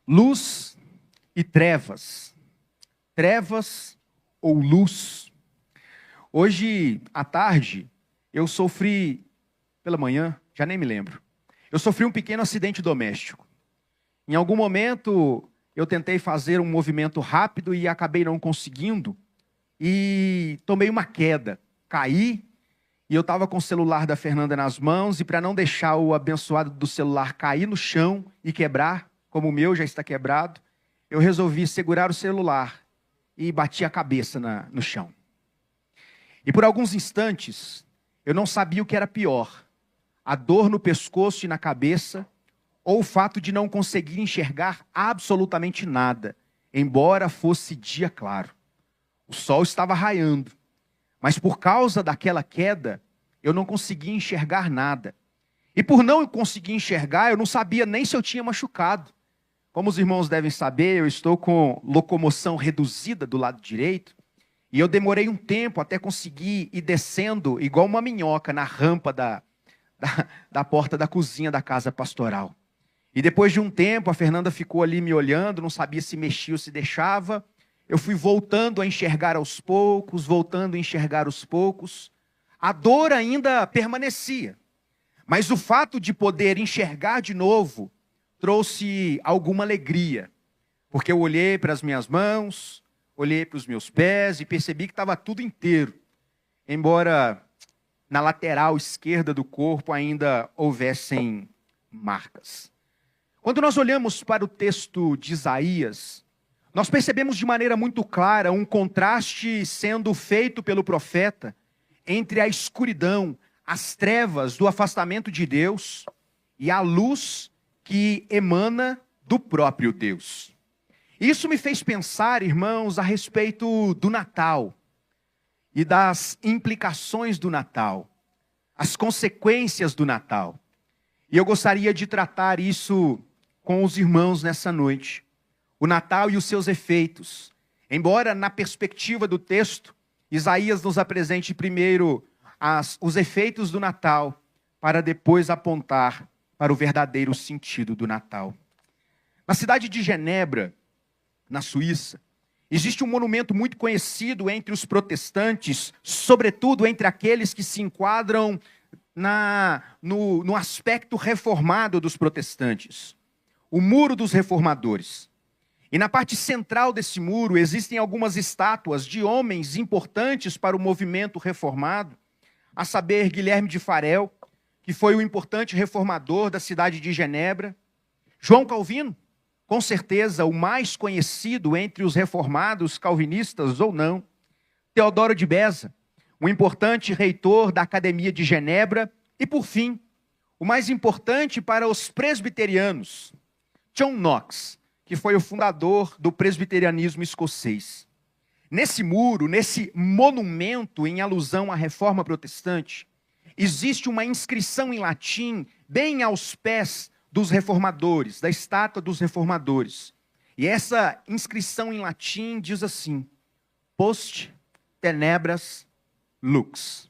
Luz e trevas. Trevas ou luz. Hoje à tarde, eu sofri, pela manhã, já nem me lembro. Eu sofri um pequeno acidente doméstico. Em algum momento, eu tentei fazer um movimento rápido e acabei não conseguindo. E tomei uma queda. Caí e eu estava com o celular da Fernanda nas mãos. E para não deixar o abençoado do celular cair no chão e quebrar, como o meu já está quebrado, eu resolvi segurar o celular e bati a cabeça no chão. E por alguns instantes, eu não sabia o que era pior: a dor no pescoço e na cabeça, ou o fato de não conseguir enxergar absolutamente nada, embora fosse dia claro. O sol estava raiando, mas por causa daquela queda, eu não conseguia enxergar nada. E por não conseguir enxergar, eu não sabia nem se eu tinha machucado. Como os irmãos devem saber, eu estou com locomoção reduzida do lado direito, e eu demorei um tempo até conseguir ir descendo, igual uma minhoca, na rampa da porta da cozinha da casa pastoral. E depois de um tempo, a Fernanda ficou ali me olhando, não sabia se mexia ou se deixava. Eu fui voltando a enxergar aos poucos, voltando a enxergar aos poucos. A dor ainda permanecia, mas o fato de poder enxergar de novo trouxe alguma alegria, porque eu olhei para as minhas mãos, olhei para os meus pés e percebi que estava tudo inteiro, embora na lateral esquerda do corpo ainda houvessem marcas. Quando nós olhamos para o texto de Isaías, nós percebemos de maneira muito clara um contraste sendo feito pelo profeta entre a escuridão, as trevas do afastamento de Deus e a luz que emana do próprio Deus. Isso me fez pensar, irmãos, a respeito do Natal e das implicações do Natal, as consequências do Natal. E eu gostaria de tratar isso com os irmãos nessa noite. O Natal e os seus efeitos. Embora na perspectiva do texto, Isaías nos apresente primeiro os efeitos do Natal, para depois apontar para o verdadeiro sentido do Natal. Na cidade de Genebra, na Suíça, existe um monumento muito conhecido entre os protestantes, sobretudo entre aqueles que se enquadram no aspecto reformado dos protestantes. O Muro dos Reformadores. E na parte central desse muro existem algumas estátuas de homens importantes para o movimento reformado, a saber, Guilherme de Farel, que foi um importante reformador da cidade de Genebra, João Calvino, com certeza o mais conhecido entre os reformados, calvinistas ou não, Teodoro de Beza, um importante reitor da Academia de Genebra, e por fim, o mais importante para os presbiterianos, John Knox, que foi o fundador do presbiterianismo escocês. Nesse muro, nesse monumento em alusão à reforma protestante, existe uma inscrição em latim bem aos pés dos reformadores, da estátua dos reformadores. E essa inscrição em latim diz assim: Post tenebras lux,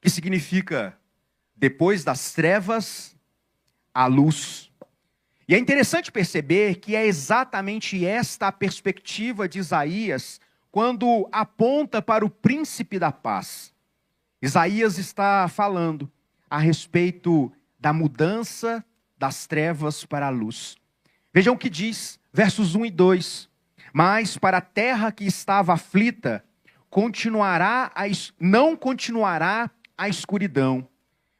que significa depois das trevas, a luz. E é interessante perceber que é exatamente esta a perspectiva de Isaías quando aponta para o príncipe da paz. Isaías está falando a respeito da mudança das trevas para a luz. Vejam o que diz, versos 1 e 2. Mas para a terra que estava aflita, não continuará a escuridão.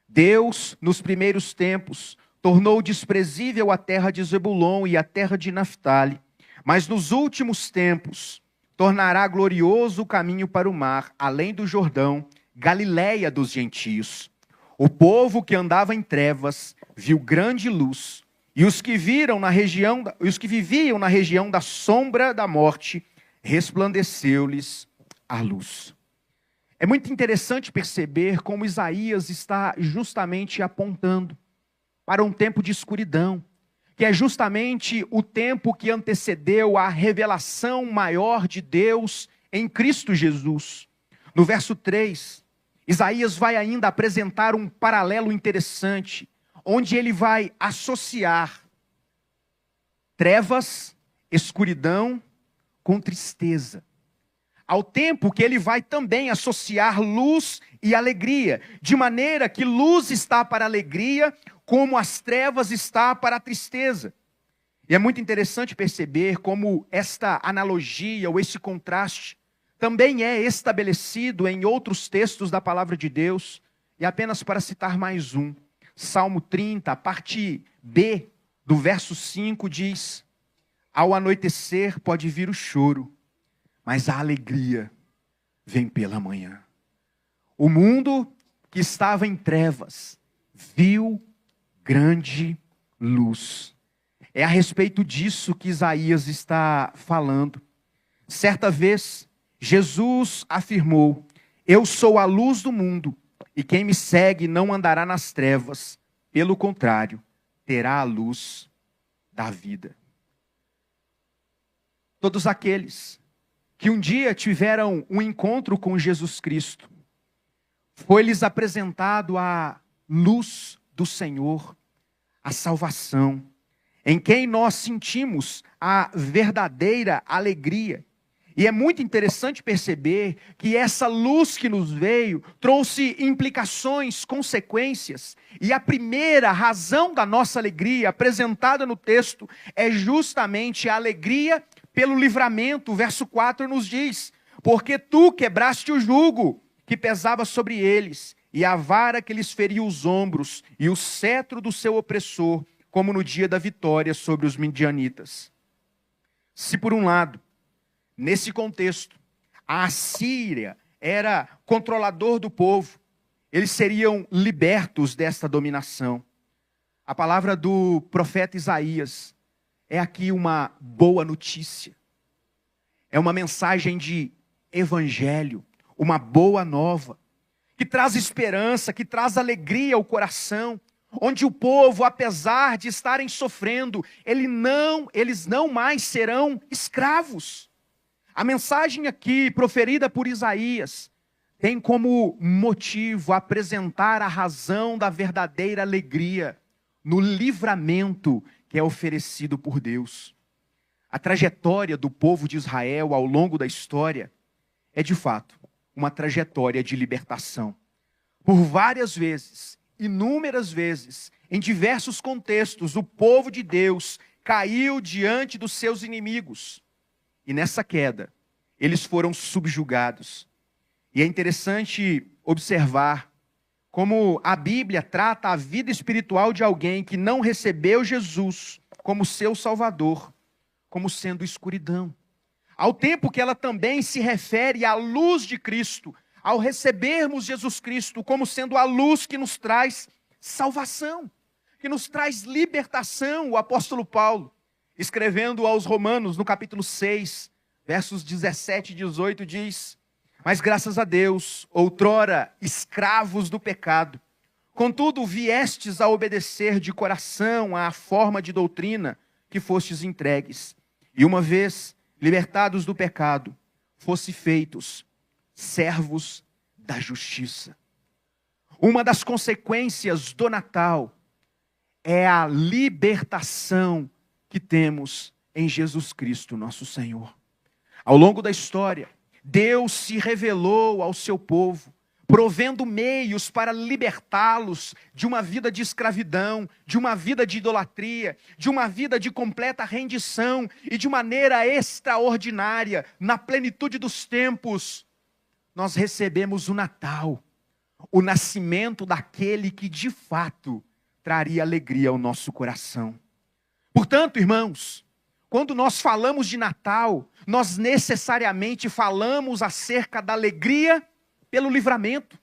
Deus, nos primeiros tempos, tornou desprezível a terra de Zebulon e a terra de Naftali, mas nos últimos tempos tornará glorioso o caminho para o mar, além do Jordão, Galileia dos gentios. O povo que andava em trevas viu grande luz, e os que viviam na região da sombra da morte, resplandeceu-lhes a luz. É muito interessante perceber como Isaías está justamente apontando para um tempo de escuridão, que é justamente o tempo que antecedeu a revelação maior de Deus em Cristo Jesus. No verso 3, Isaías vai ainda apresentar um paralelo interessante, onde ele vai associar trevas, escuridão com tristeza. Ao tempo que ele vai também associar luz e alegria, de maneira que luz está para a alegria, como as trevas está para a tristeza. E é muito interessante perceber como esta analogia ou esse contraste também é estabelecido em outros textos da palavra de Deus. E apenas para citar mais um, Salmo 30, a parte B do verso 5 diz: ao anoitecer pode vir o choro, mas a alegria vem pela manhã. O mundo que estava em trevas viu grande luz. É a respeito disso que Isaías está falando. Certa vez, Jesus afirmou: eu sou a luz do mundo, e quem me segue não andará nas trevas, pelo contrário, terá a luz da vida. Todos aqueles que um dia tiveram um encontro com Jesus Cristo, foi-lhes apresentado a luz do Senhor, a salvação, em quem nós sentimos a verdadeira alegria. E é muito interessante perceber que essa luz que nos veio trouxe implicações, consequências. E a primeira razão da nossa alegria apresentada no texto é justamente a alegria pelo livramento. O verso 4 nos diz: porque tu quebraste o jugo que pesava sobre eles, e a vara que lhes feria os ombros, e o cetro do seu opressor, como no dia da vitória sobre os midianitas. Se por um lado, nesse contexto, a Assíria era controlador do povo, eles seriam libertos desta dominação. A palavra do profeta Isaías é aqui uma boa notícia. É uma mensagem de evangelho, uma boa nova, que traz esperança, que traz alegria ao coração, onde o povo, apesar de estarem sofrendo, eles não mais serão escravos. A mensagem aqui, proferida por Isaías, tem como motivo apresentar a razão da verdadeira alegria no livramento que é oferecido por Deus. A trajetória do povo de Israel ao longo da história é, de fato, uma trajetória de libertação. Por várias vezes, inúmeras vezes, em diversos contextos, o povo de Deus caiu diante dos seus inimigos. E nessa queda, eles foram subjugados. E é interessante observar como a Bíblia trata a vida espiritual de alguém que não recebeu Jesus como seu Salvador, como sendo escuridão. Ao tempo que ela também se refere à luz de Cristo, ao recebermos Jesus Cristo como sendo a luz que nos traz salvação, que nos traz libertação. O apóstolo Paulo, escrevendo aos Romanos, no capítulo 6, versos 17 e 18, diz: mas graças a Deus, outrora escravos do pecado, contudo viestes a obedecer de coração à forma de doutrina que fostes entregues, e uma vez libertados do pecado, fosse feitos servos da justiça. Uma das consequências do Natal é a libertação que temos em Jesus Cristo, nosso Senhor. Ao longo da história, Deus se revelou ao seu povo, provendo meios para libertá-los de uma vida de escravidão, de uma vida de idolatria, de uma vida de completa rendição, e de maneira extraordinária, na plenitude dos tempos, nós recebemos o Natal, o nascimento daquele que de fato traria alegria ao nosso coração. Portanto, irmãos, quando nós falamos de Natal, nós necessariamente falamos acerca da alegria pelo livramento.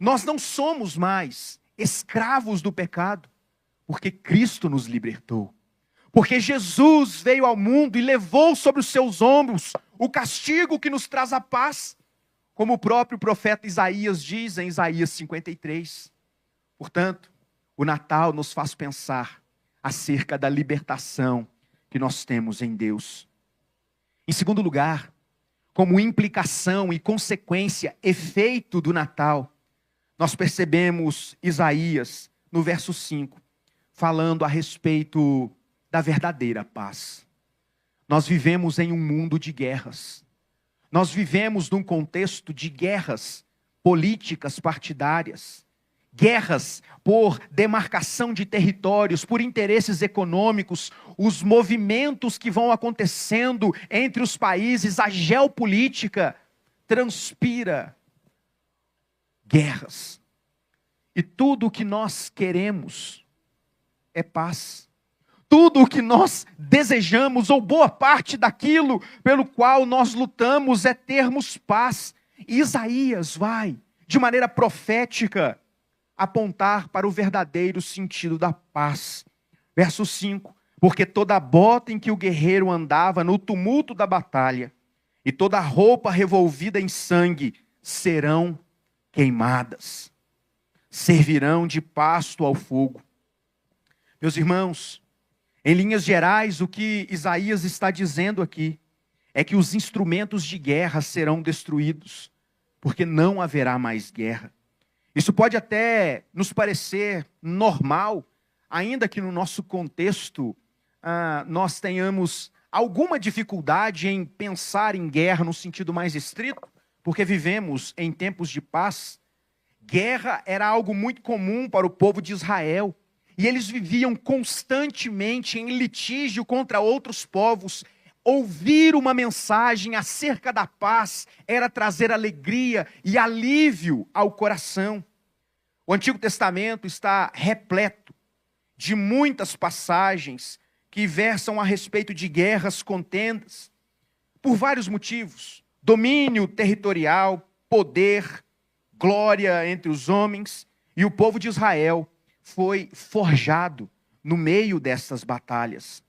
Nós não somos mais escravos do pecado, porque Cristo nos libertou. Porque Jesus veio ao mundo e levou sobre os seus ombros o castigo que nos traz a paz, como o próprio profeta Isaías diz em Isaías 53. Portanto, o Natal nos faz pensar acerca da libertação que nós temos em Deus. Em segundo lugar, como implicação e consequência, efeito do Natal, nós percebemos Isaías, no verso 5, falando a respeito da verdadeira paz. Nós vivemos em um mundo de guerras. Nós vivemos num contexto de guerras políticas partidárias, guerras por demarcação de territórios, por interesses econômicos, os movimentos que vão acontecendo entre os países, a geopolítica transpira guerras. E tudo o que nós queremos é paz. Tudo o que nós desejamos, ou boa parte daquilo pelo qual nós lutamos, é termos paz. E Isaías vai, de maneira profética, apontar para o verdadeiro sentido da paz. Verso 5: porque toda bota em que o guerreiro andava no tumulto da batalha, e toda roupa revolvida em sangue, serão queimadas, servirão de pasto ao fogo. Meus irmãos, em linhas gerais, o que Isaías está dizendo aqui é que os instrumentos de guerra serão destruídos, porque não haverá mais guerra. Isso pode até nos parecer normal, ainda que no nosso contexto nós tenhamos alguma dificuldade em pensar em guerra no sentido mais estrito, porque vivemos em tempos de paz. Guerra era algo muito comum para o povo de Israel, e eles viviam constantemente em litígio contra outros povos. Ouvir uma mensagem acerca da paz era trazer alegria e alívio ao coração. O Antigo Testamento está repleto de muitas passagens que versam a respeito de guerras, contendas, por vários motivos: domínio territorial, poder, glória entre os homens, e o povo de Israel foi forjado no meio dessas batalhas.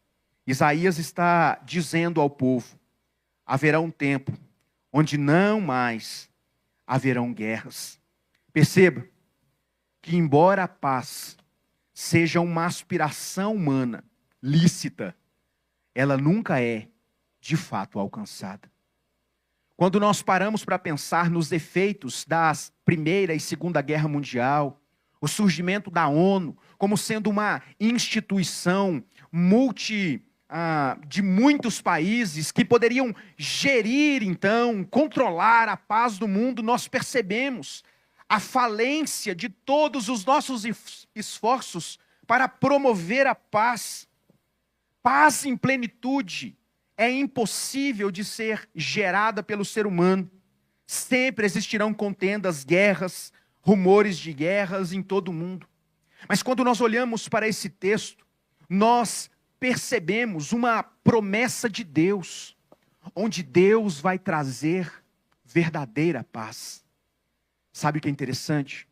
Isaías está dizendo ao povo: haverá um tempo onde não mais haverão guerras. Perceba que, embora a paz seja uma aspiração humana lícita, ela nunca é de fato alcançada. Quando nós paramos para pensar nos efeitos da Primeira e Segunda Guerra Mundial, o surgimento da ONU como sendo uma instituição de muitos países que poderiam gerir, então, controlar a paz do mundo, nós percebemos a falência de todos os nossos esforços para promover a paz. Paz em plenitude é impossível de ser gerada pelo ser humano. Sempre existirão contendas, guerras, rumores de guerras em todo o mundo. Mas quando nós olhamos para esse texto, nós percebemos uma promessa de Deus, onde Deus vai trazer verdadeira paz. Sabe o que é interessante?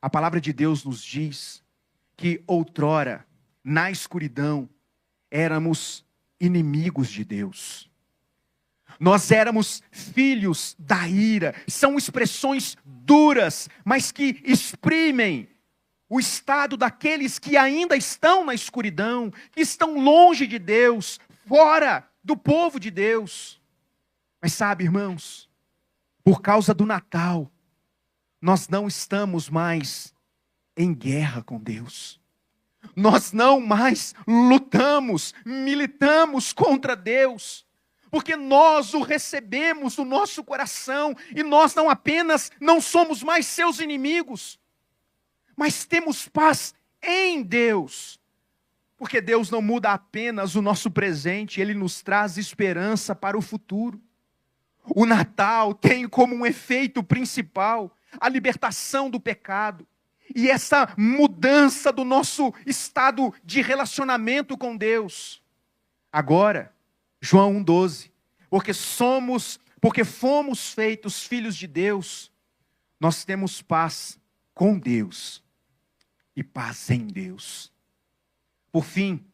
A palavra de Deus nos diz que outrora, na escuridão, éramos inimigos de Deus. Nós éramos filhos da ira. São expressões duras, mas que exprimem o estado daqueles que ainda estão na escuridão, que estão longe de Deus, fora do povo de Deus. Mas sabe, irmãos, por causa do Natal, nós não estamos mais em guerra com Deus. Nós não mais lutamos, militamos contra Deus, porque nós o recebemos no nosso coração, e nós não apenas não somos mais seus inimigos, mas temos paz em Deus, porque Deus não muda apenas o nosso presente, Ele nos traz esperança para o futuro. O Natal tem como um efeito principal a libertação do pecado, e essa mudança do nosso estado de relacionamento com Deus. Agora, João 1,12, porque fomos feitos filhos de Deus, nós temos paz com Deus e paz em Deus. Por fim,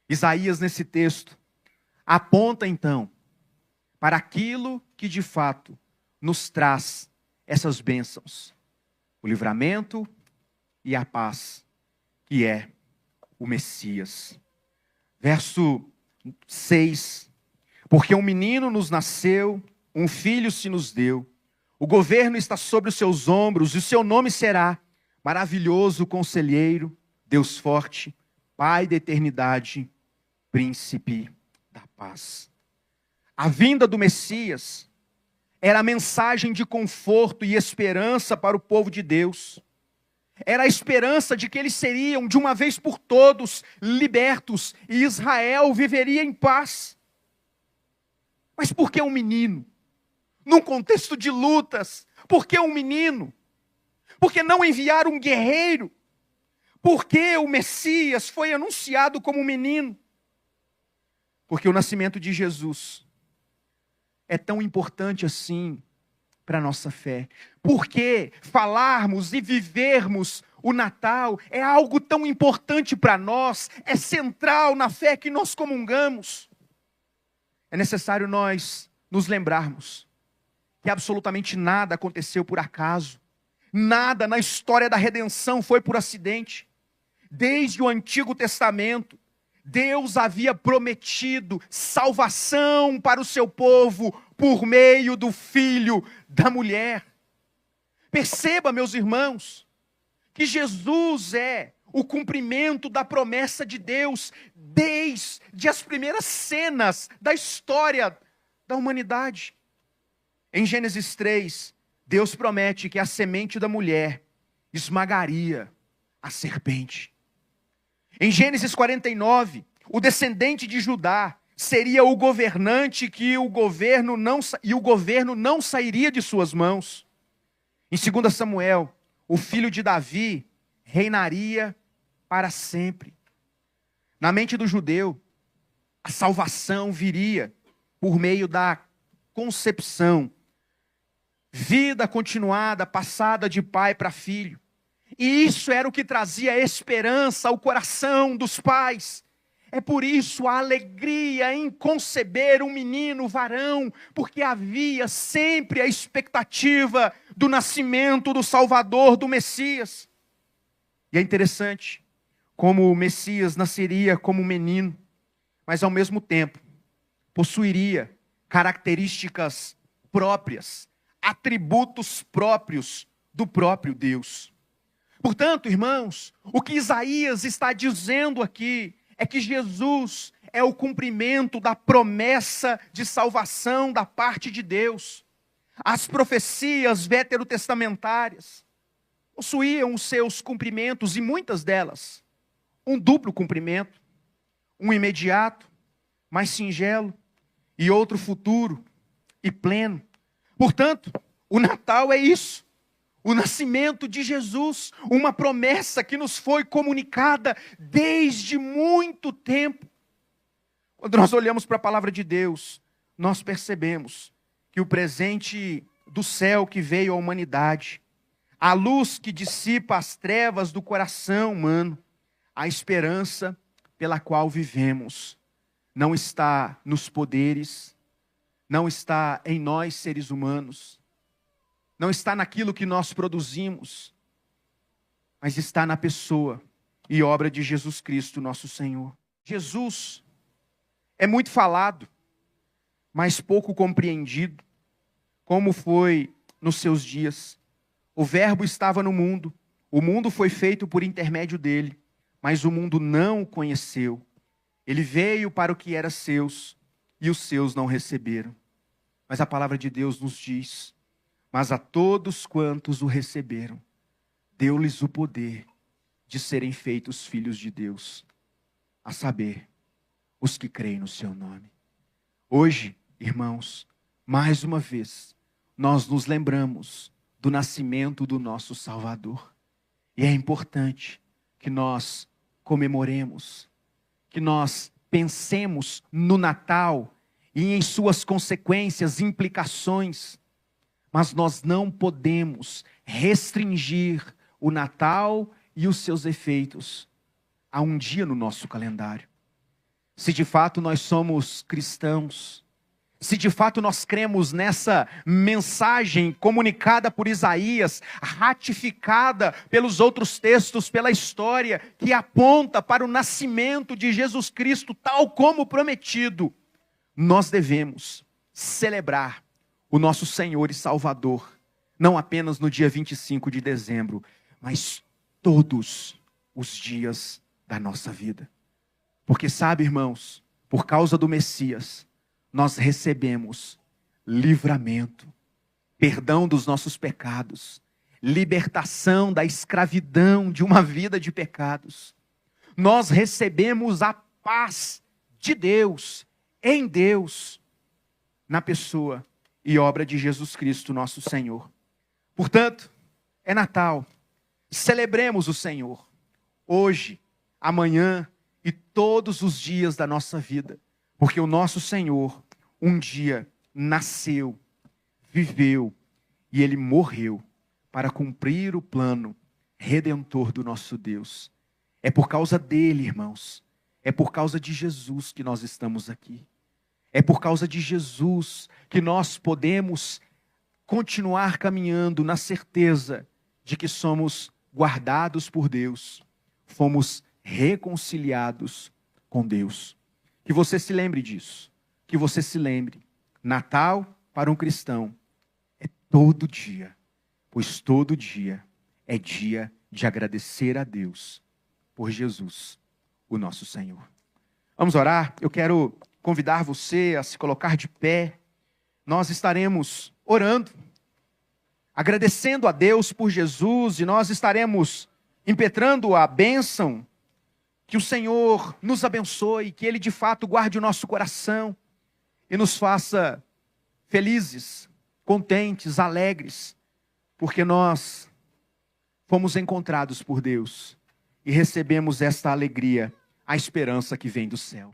Isaías nesse texto aponta então para aquilo que de fato nos traz essas bênçãos: o livramento e a paz, que é o Messias. Verso 6: porque um menino nos nasceu, um filho se nos deu, o governo está sobre os seus ombros, e o seu nome será Maravilhoso Conselheiro, Deus Forte, Pai da Eternidade, príncipe da paz. A vinda do Messias era a mensagem de conforto e esperança para o povo de Deus. Era a esperança de que eles seriam, de uma vez por todos, libertos e Israel viveria em paz. Mas por que um menino? Num contexto de lutas, por que um menino? Por que não enviar um guerreiro? Por que o Messias foi anunciado como um menino? Porque o nascimento de Jesus é tão importante assim para a nossa fé. Porque falarmos e vivermos o Natal é algo tão importante para nós, é central na fé que nós comungamos. É necessário nós nos lembrarmos que absolutamente nada aconteceu por acaso. Nada na história da redenção foi por acidente. Desde o Antigo Testamento, Deus havia prometido salvação para o seu povo por meio do filho da mulher. Perceba, meus irmãos, que Jesus é o cumprimento da promessa de Deus desde as primeiras cenas da história da humanidade. Em Gênesis 3, Deus promete que a semente da mulher esmagaria a serpente. Em Gênesis 49, o descendente de Judá seria o governante que o governo não sairia de suas mãos. Em 2 Samuel, o filho de Davi reinaria para sempre. Na mente do judeu, a salvação viria por meio da concepção, vida continuada, passada de pai para filho. E isso era o que trazia esperança ao coração dos pais. É por isso a alegria em conceber um menino varão, porque havia sempre a expectativa do nascimento do Salvador, do Messias. E é interessante como o Messias nasceria como menino, mas ao mesmo tempo possuiria características próprias, atributos próprios do próprio Deus. Portanto, irmãos, o que Isaías está dizendo aqui é que Jesus é o cumprimento da promessa de salvação da parte de Deus. As profecias veterotestamentárias possuíam os seus cumprimentos, e muitas delas, um duplo cumprimento, um imediato, mais singelo, e outro futuro e pleno. Portanto, o Natal é isso. O nascimento de Jesus, uma promessa que nos foi comunicada desde muito tempo. Quando nós olhamos para a palavra de Deus, nós percebemos que o presente do céu que veio à humanidade, a luz que dissipa as trevas do coração humano, a esperança pela qual vivemos, não está nos poderes, não está em nós seres humanos, não está naquilo que nós produzimos, mas está na pessoa e obra de Jesus Cristo, nosso Senhor. Jesus é muito falado, mas pouco compreendido, como foi nos seus dias. O Verbo estava no mundo, o mundo foi feito por intermédio dele, mas o mundo não o conheceu. Ele veio para o que era seus, e os seus não receberam. Mas a palavra de Deus nos diz: mas a todos quantos o receberam, deu-lhes o poder de serem feitos filhos de Deus, a saber, os que creem no seu nome. Hoje, irmãos, mais uma vez, nós nos lembramos do nascimento do nosso Salvador. E é importante que nós comemoremos, que nós pensemos no Natal e em suas consequências, implicações. Mas nós não podemos restringir o Natal e os seus efeitos a um dia no nosso calendário. Se de fato nós somos cristãos, se de fato nós cremos nessa mensagem comunicada por Isaías, ratificada pelos outros textos, pela história, que aponta para o nascimento de Jesus Cristo, tal como prometido, nós devemos celebrar o nosso Senhor e Salvador, não apenas no dia 25 de dezembro, mas todos os dias da nossa vida. Porque sabe, irmãos, por causa do Messias, nós recebemos livramento, perdão dos nossos pecados, libertação da escravidão de uma vida de pecados. Nós recebemos a paz de Deus, em Deus, na pessoa e obra de Jesus Cristo, nosso Senhor. Portanto, é Natal. Celebremos o Senhor, hoje, amanhã e todos os dias da nossa vida, porque o nosso Senhor um dia nasceu, viveu e Ele morreu para cumprir o plano redentor do nosso Deus. É por causa dele, irmãos, é por causa de Jesus que nós estamos aqui. É por causa de Jesus que nós podemos continuar caminhando na certeza de que somos guardados por Deus, fomos reconciliados com Deus. Que você se lembre disso, que você se lembre. Natal para um cristão é todo dia, pois todo dia é dia de agradecer a Deus por Jesus, o nosso Senhor. Vamos orar? Eu quero convidar você a se colocar de pé. Nós estaremos orando, agradecendo a Deus por Jesus, e nós estaremos impetrando a bênção. Que o Senhor nos abençoe, que Ele de fato guarde o nosso coração e nos faça felizes, contentes, alegres, porque nós fomos encontrados por Deus e recebemos esta alegria, a esperança que vem do céu.